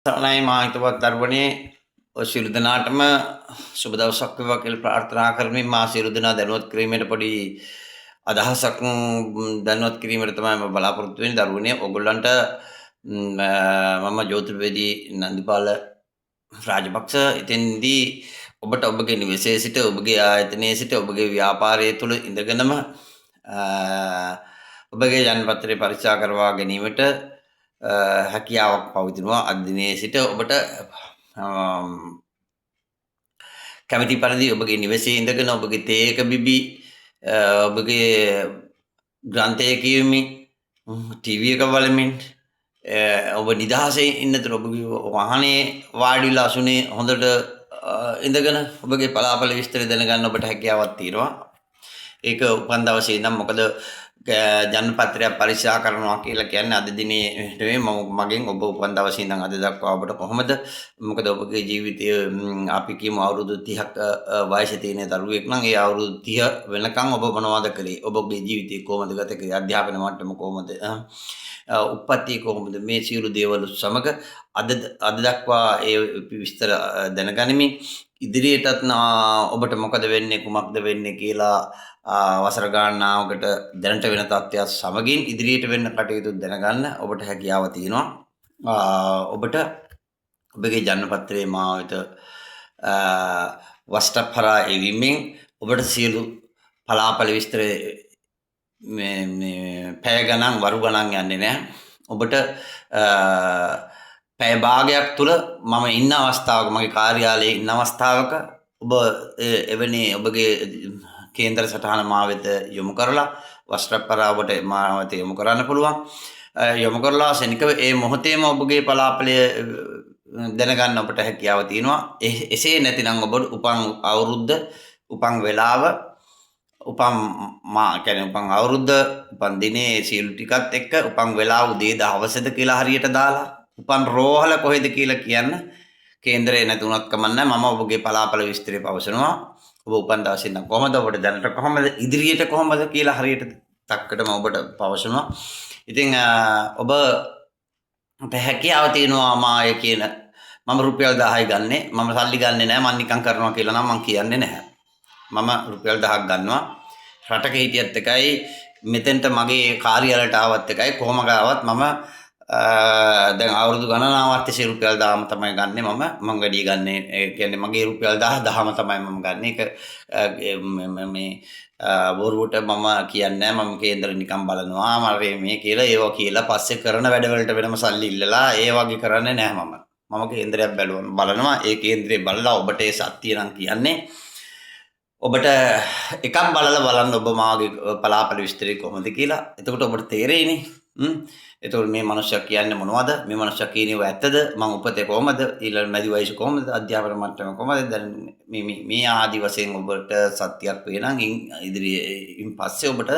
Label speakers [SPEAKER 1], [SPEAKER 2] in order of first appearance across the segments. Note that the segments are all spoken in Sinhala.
[SPEAKER 1] සරණයි මා හිතවත් දරුවනේ ඔය සියලු දෙනාටම සුබ දවසක් වේවා කියලා ප්‍රාර්ථනා කරමින් මා සියලු දෙනා දැනුවත් කිරීමට පොඩි අදහසක් දැනුවත් කිරීමට තමයි මම බලාපොරොත්තු වෙන්නේ දරුවනේ. ඔයගොල්ලන්ට මම ජ්‍යොතිර්වේදී නන්දිපාල රාජපක්ෂ ඉතින්දී ඔබට ඔබගේ නිවසේ සිට ඔබගේ ආයතනයේ සිට ඔබගේ ව්‍යාපාරය තුළ ඉඳගෙනම ඔබගේ ජන්මපත්‍රය පරීක්ෂා කරවා ගැනීමට හැකියාවක් පවතිනවා. අද දිනේ සිට ඔබට කැමති පරිදි ඔබගේ නිවසේ ඉඳගෙන ඔබගේ තේ එක බිබි ඔබගේ ග්‍රන්ථය කියවමින් ටීවී එක බලමින් ඔබ නිදහසේ ඉන්නතුරු ඔබගේ වාහනේ වාඩිලා අසුනේ හොඳට ඉඳගෙන ඔබගේ පලාපල විස්තර දැනගන්න ඔබට හැකියාවක් තියෙනවා. ඒක උපන් දවසේ ඉඳන් මොකද ජන්මපත්‍රයක් පරීක්ෂා කරනවා කියලා කියන්නේ අද දිනේ නෙවෙයි මගෙන් ඔබ උපන් දවසේ ඉඳන් අද දක්වා ඔබට කොහොමද මොකද ඔබගේ ජීවිතය අපි කියමු අවුරුදු 30ක් වයසේ තියෙන දරුවෙක් නම් ඒ අවුරුදු 30 වෙනකන් ඔබ මොනවද කළේ ඔබගේ ජීවිතය කොහොමද ගත කළේ අධ්‍යාපන මට්ටම කොහොමද උප්පත්තිය කොහොමද මේ සියලු දේවල් සමග අද දක්වා ඒ විස්තර දැනගනිමින් ඉදිරියටත් ඔබට මොකද වෙන්නේ කුමක්ද වෙන්නේ කියලා වසර ගණනාවකට දැනට වෙන තත්ත්වයක් සමගින් ඉදිරියට වෙන්න කටයුතු දැනගන්න ඔබට හැකියාව තියෙනවා. ඔබට ඔබගේ ජන්මපත්‍රයේ මා වෙත WhatsApp හරහා එවීමෙන් ඔබට සියලු පලාපල විස්තර මේ පැය ගණන් වරු ගණන් යන්නේ නැහැ. ඔබට පැය භාගයක් තුල මම ඉන්න අවස්ථාවක මගේ කාර්යාලයේ ඉන්න අවස්ථාවක ඔබ එවැනි ඔබගේ කේන්දර සටහන මා වෙත යොමු කරලා WhatsApp කරා ඔබට මා වෙත යොමු කරන්න පුළුවන්. යොමු කරලා සෙනිකව ඒ මොහොතේම ඔබගේ පලාපලය දැනගන්න ඔබට හැකියාව තියෙනවා. එසේ නැතිනම් ඔබ උපන් අවුරුද්ද උපන් වෙලාව උපන් අවුරුද්ද උපන් දිනේ සියලු ටිකත් එක්ක උපන් වෙලාව උදේ දවසද කියලා හරියට දාලා උපන් රෝහල කොහෙද කියලා කියන්න කේන්දරේ නැතුණත් කමන්නේ මම ඔබගේ පලාපල විස්තරය පවසනවා. ඔබ උපන් දවසේ ඉඳන් කොහමද ඔබට දැනට කොහමද ඉදිරියට කොහමද කියලා හරියට තක්කටම ඔබට පවසනවා. ඉතින් ඔබට හැකියාව තියෙනවා මාය කියන මම රුපියල් 1000යි ගන්නෙ මම සල්ලි ගන්නෙ නැහැ මම නිකන් කරනවා කියලා නම් මම කියන්නේ නැහැ. මම රුපියල් 1000ක් ගන්නවා රටක හිටියත් එකයි මෙතෙන්ට මගේ කාර්යාලයට ආවත් එකයි කොහොම ගාවත් මම දැන් අවුරුදු ගණනාවක් තිස්සේ රුපියල් 1000ම තමයි ගන්නෙ මම වැඩි ගන්නෙ ඒ කියන්නේ මගේ රුපියල් 1000ම තමයි මම ගන්නෙ ඒක මේ බොරුවට මම කියන්නේ මම කේන්දර නිකන් බලනවා මේ කියලා ඒවා කියලා පස්සේ කරන වැඩවලට වෙනම සල්ලි ඉල්ලලා ඒ වගේ කරන්නේ නැහැ මම කේන්දරයක් බලනවා ඒ කේන්දරේ බලලා ඔබට ඒ සත්‍ය නම් කියන්නේ ඔබට එකක් බලලා බලන්න ඔබ මාගේ පලාපල විස්තරය කොහොමද කියලා. එතකොට ඔබට තේරෙයිනේ. එතකොට මේ මනුස්සයා කියන්නේ මොනවද? මේ මනුස්සයා කියනව ඇත්තද? මං උපතේ කොහමද? ඊළඟ මැදි වයස කොහමද? අධ්‍යාපන මට්ටම කොහමද? දැන් මේ ආදි වශයෙන් ඔබට සත්‍යයක් වේ නම් ඉදිරියෙන් පස්සේ ඔබට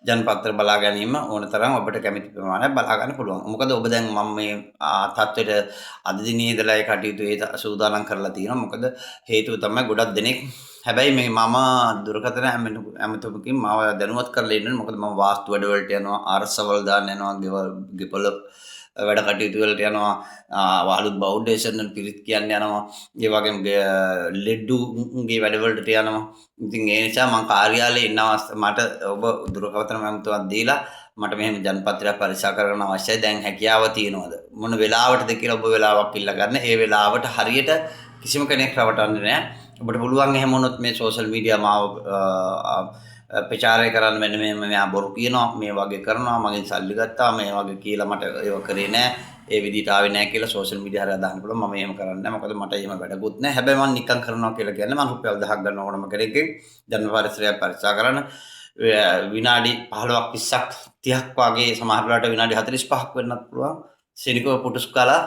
[SPEAKER 1] ජනපත්‍ර බලා ගැනීම ඕන තරම් ඔබට කැමති ප්‍රමාණයක් බලා ගන්න පුළුවන්. මොකද ඔබ දැන් මම මේ තත්ත්වෙට අද දිනේ ඉඳලා ඒ කටයුතු සූදානම් කරලා තියෙනවා. මොකද හේතුව තමයි ගොඩක් දෙනෙක් හැබැයි මේ මම දුරකථන ඇමතුමකින් මාව දැනුවත් කරලා ඉන්නේ. මොකද මම වාස්තු වැඩ වලට යනවා, ආරසවල් දාන්න යනවා, ගෙවල් වැඩ කටයුතු වලට යනවා, අලුත් බෞද්ධේශන පිරිත් කියන්න යනවා, ඒ වගේම ලෙඩ්ඩුගේ වැඩ වලට යනවා. ඉතින් ඒ නිසා මම කාර්යාලයේ ඉන්න මට ඔබ දුරකථන ඇමතුමක් දීලා මට මෙහෙම ජනපත්‍රයක් පරීක්ෂා කරන්න අවශ්‍යයි. දැන් හැකියාව තියෙනවද? මොන වෙලාවටද කියලා ඔබ වෙලාවක් ඉල්ල ගන්න. ඒ වෙලාවට හරියට කිසිම කෙනෙක් රවටන්නේ නැහැ. ඔබට පුළුවන් එහෙම වුණොත් මේ සෝෂල් මීඩියා මාව ප්‍රචාරය කරන්න මෙන්න මෙයා බොරු කියනවා මේ වගේ කරනවා මගෙන් සල්ලි ගත්තා මේ වගේ කියලා මට ඒව කරේ නෑ ඒ විදිහට ආවේ නෑ කියලා සෝෂල් මීඩියා හරහා දාන්න පුළුවන්. මම එහෙම කරන්නේ නෑ මොකද මට එහෙම වැඩකුත් නෑ. හැබැයි මම නිකන් කරනවා කියලා කියන්නේ මම රුපියල් 1000ක් ගන්න ඕනම කෙනෙක්ගෙන් ජන්ම පරිසරයක් පරීක්ෂා කරන්න විනාඩි 15ක් 20ක් 30ක් වගේ සමහර වෙලාවට විනාඩි 45ක් වෙන්නත් පුළුවන්. සිනිකව පුටුස් කාලා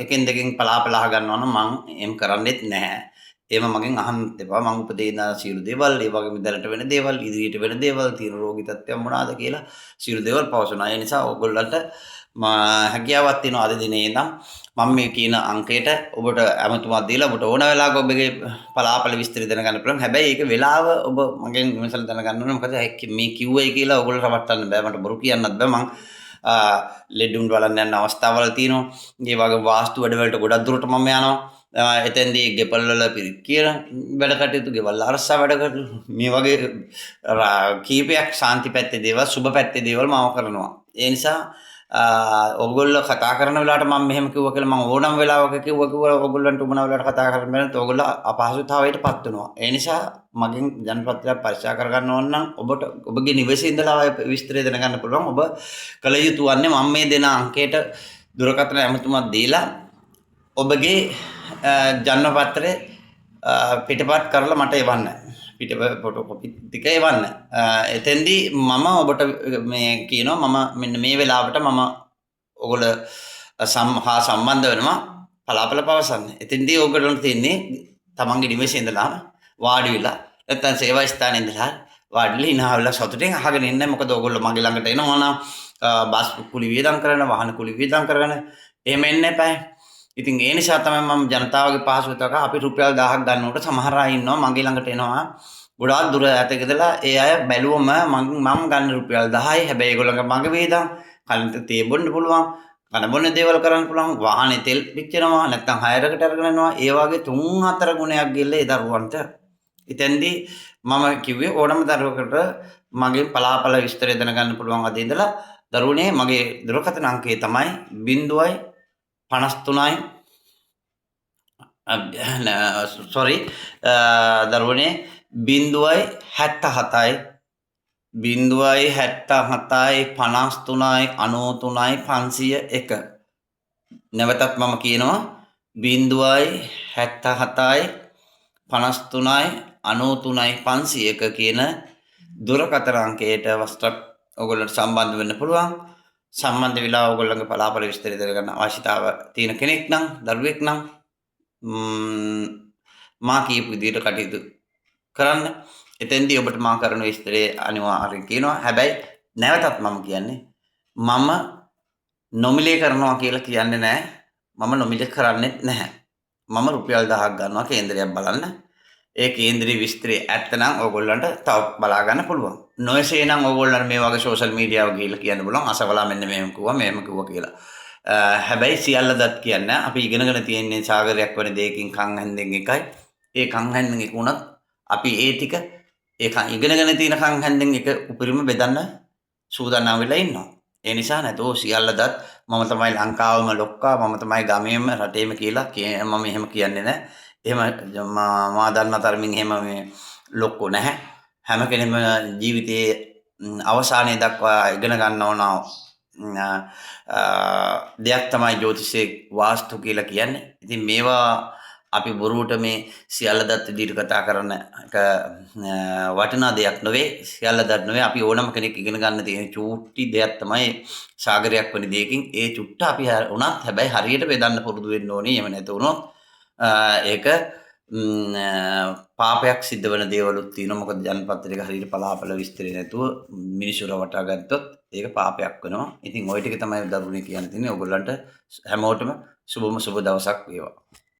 [SPEAKER 1] එකෙන් දෙකෙන් පලාපලා ගන්නවා නම් මම එහෙම කරන්නේත් නැහැ. ඒම මගෙන් අහන්නත් එපා. මම උපදේන සියලු දේවල් ඒ වගේම දැනට වෙන දේවල් ඉදිරියට වෙන දේවල් තියෙන රෝගී තත්ත්වයන් මොනවාද කියලා සියලු දේවල් පවසනවා. ඒ නිසා ඕගොල්ලන්ට හැකියාවක් තියෙනවා අද දිනේ ඉඳන් මම මේ කියන අංකයට ඔබට ඇමතුමක් දීලා ඔබට ඕන වෙලාවක ඔබගේ පලාපල විස්තර දැනගන්න පුළුවන්. හැබැයි ඒක වෙලාව ඔබ මගෙන් විමසලා දැනගන්න ඕනේ. මොකද මේ කිව්වයි කියලා ඔයගොල්ලෝ රවට්ටන්න බෑ. මට බොරු කියන්නත් බෑ. මම ලෙඩුන් බලන්න යන අවස්ථාවල් තියෙනවා. ඒ වගේ වාස්තු වැඩවලට ගොඩක් දුරට මම යනවා. එතෙන්දී ගෙපල් වල පිරිත් කියන වැඩ කටයුතු, ගෙවල් අරසා වැඩ කටයුතු, මේ වගේ කීපයක් ශාන්ති පැත්තේ දේවල්, සුබ පැත්තේ දේවල් මම කරනවා. ඒ නිසා ඔයගොල්ලෝ කතා කරන වෙලාවට මම මෙහෙම කිව්වා කියලා මම ඕනම වෙලාවක කිව්වා ඔයගොල්ලන්ට උමන වෙලාවට කතා කරන වෙලාවට ඔයගොල්ලෝ අපහසුතාවයටපත් වෙනවා. ඒ නිසා මගෙන් ජනපත්‍රයක් පරික්ෂා කරගන්න ඕන නම් ඔබගේ නිවසේ ඉඳලා විස්තරය දැනගන්න පුළුවන්. ඔබ කල යුතු වන්නේ මම මේ දෙන අංකයට දුරකථන ඇමතුමක් දීලා ඔබගේ ජන්මපත්‍රය පිටපත් කරලා මට එවන්න. ෆොටෝකොපි ටික එවන්න. එතෙන්දී මම ඔබට මේ කියනවා මම මෙන්න මේ වෙලාවට මම ඔයගොල්ලෝ හා සම්බන්ධ වෙනවා පලාපල පවසන්න. එතෙන්දී ඔයගොල්ලන්ට තියෙන්නේ තමන්ගේ නිවසේ ඉඳලා වාඩි වෙලා නැත්නම් සේවා ස්ථානයේ ඉඳලා වාඩිලා ඉනහවලා සතුටින් අහගෙන ඉන්න. මොකද ඔයගොල්ලෝ මගේ ළඟට එනවා නම් බස් කුලි වියදම් කරන, වාහන කුලි වියදම් කරගෙන එහෙම එන්න එපා. ඉතින් ඒ නිසා තමයි මම ජනතාවගේ පහසුතාවක අපි රුපියල් 1000ක් ගන්නකොට සමහර අය ඉන්නවා මගේ ළඟට එනවා ගොඩාක් දුර ඇතකදලා ඒ අය බැලුවම මම ගන්න රුපියල් 10යි. හැබැයි ඒගොල්ලන්ගේ මගේ වේදම් කලින් තේ බොන්න පුළුවන්, කන බොන්න දේවල් කරන්න පුළුවන්, වාහනේ තෙල් පිච්චෙනවා, නැත්නම් හයරකට අරගෙන යනවා. ඒ වගේ 3-4 ගුණයක් ගෙල්ල ඒ දරුවන්ට. ඉතින්දී මම කිව්වේ ඕනම දරුවෙකුට මගේ පලාපල විස්තරය දැනගන්න පුළුවන් අද ඉඳලා. දරුවනේ මගේ දුරකථන අංකය තමයි 053යි දරුවනේ 077යි 53යි නැවතත් මම කියනවා 077යි 53යි 501 කියන දුරකථන අංකයට වස්ත්‍රක් ඔයගොල්ලන්ට සම්බන්ධ වෙන්න පුළුවන්. සම්බන්ධ වෙලා ඔයගොල්ලන්ගේ පලාපල විස්තරය දැනගන්න අවශ්‍යතාව තියෙන කෙනෙක් නම්, දරුවෙක් නම් මා කියපු විදිහට කටයුතු කරන්න. එතෙන්දී ඔබට මා කරන විස්තරය අනිවාර්යෙන් කියනවා. හැබැයි නැවතත් මම කියන්නේ මම නොමිලේ කරනවා කියලා කියන්නේ නැහැ. මම නොමිලේ කරන්නේ නැහැ. මම රුපියල් 1000ක් ගන්නවා කේන්දරයක් බලන්න. ඒ කේන්ද්‍රයේ විස්තරය ඇත්තනම් ඔයගොල්ලන්ට තව බලා ගන්න පුළුවන්. නොයසේ නම් ඔයගොල්ලන්ට මේ වගේ සෝෂල් මීඩියාව ගිහිල්ලා කියන්න පුළුවන් අසවලා මෙන්න මෙහෙම කිව්වා කියලා. හැබැයි සියල්ල දත් කියන්නේ අපි ඉගෙනගෙන තියෙන්නේ සාගරයක් වෙන දෙයකින් කන් හැන්දෙන් එකයි. ඒ කන් හැන්දෙන් එක උනත් අපි ඒ ටික ඒක ඉගෙනගෙන තියෙන කන් හැන්දෙන් එක උපරිම බෙදන්න සූදානම් වෙලා ඉන්නවා. ඒ නිසා නැතෝ සියල්ල දත් මම තමයි ලංකාවම ලොක්කා, මම තමයි ගමේම රටේම කියලා මම එහෙම කියන්නේ නැහැ. එහෙම මා දන්න තරමින් එහෙම මේ ලොක්කෝ නැහැ. හැම කෙනෙම ජීවිතයේ අවසානයේ දක්වා ඉගෙන ගන්න ඕන දෙයක් තමයි ජ්‍යොතිෂයේ වාස්තු කියලා කියන්නේ. ඉතින් මේවා අපි බොරුවට මේ සියල්ල දත් විදිහට කතා කරන එක වටිනා දෙයක් නෙවෙයි. සියල්ල දත් නෙවෙයි. අපි ඕනම කෙනෙක් ඉගෙන ගන්න තියෙන චූටි දෙයක් තමයි සාගරයක් වෙන දෙයකින්. ඒ චුට්ට අපි උනත් හැබැයි හරියට බෙදන්න පුරුදු වෙන්න ඕනේ. එහෙම නැතුනොත් ඒක පාපයක් සිද්ධ වෙන දේවලුත් තියෙනවා. මොකද ජනපත්‍රයක හරියට පලාපල විස්තරය නැතුව මිනිස්සු රවටා ගත්තොත් ඒක පාපයක් වෙනවා. ඉතින් ওই ටික තමයි දරුවනේ කියන්න තියෙන්නේ. ඔයගොල්ලන්ට හැමෝටම සුබම සුබ දවසක් වේවා.